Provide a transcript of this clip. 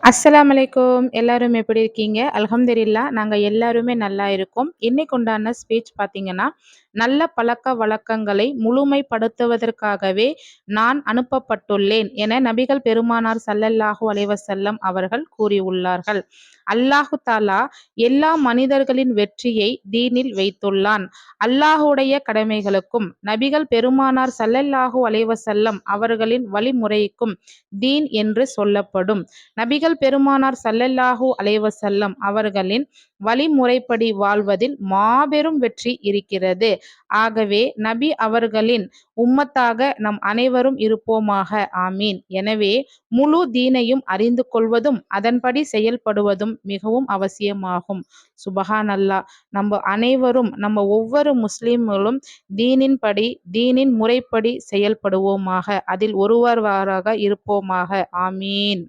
அஸ்ஸலாமு அலைக்கும். எல்லாரும் எப்படி இருக்கீங்க? அல்ஹம்துலில்லாஹ் நாங்க எல்லாருமே நல்லா இருக்கோம். இன்னைக்கு உண்டான ஸ்பீச் பார்த்தீங்கன்னா, நல்ல பழக்கவழக்கங்களை முழுமைப்படுத்துவதற்காகவே நான் அனுப்பப்பட்டுள்ளேன் என நபிகள் பெருமானார் ஸல்லல்லாஹு அலைஹி வஸல்லம் அவர்கள் கூறியுள்ளார்கள். அல்லாஹு தஆலா எல்லா மனிதர்களின் வெற்றியை தீனில் வைத்துள்ளான். அல்லாஹுடைய கடமைகளுக்கும் நபிகள் பெருமானார் ஸல்லல்லாஹு அலைஹி வஸல்லம் அவர்களின் வழிமுறைக்கும் தீன் என்று சொல்லப்படும். நபிகள் பெருமானார் ஸல்லல்லாஹு அலைஹி வஸல்லம் அவர்களின் வழிமுறைப்படி வாழ்வதில் மாபெரும் வெற்றி இருக்கிறது. ஆகவே நபி அவர்களின் உம்மத்தாக நம் அனைவரும் இருப்போமாக. ஆமீன். எனவே முழு தீனையும் அறிந்து கொள்வதும் அதன்படி செயல்படுவதும் மிகவும் அவசியமாகும். சுபஹானல்லாஹ். நம்ம அனைவரும் நம்ம ஒவ்வொரு முஸ்லிம்களும் தீனின்படி தீனின் முறைப்படி செயல்படுவோமாக. அதில் ஒருவராக இருப்போமாக. ஆமீன்.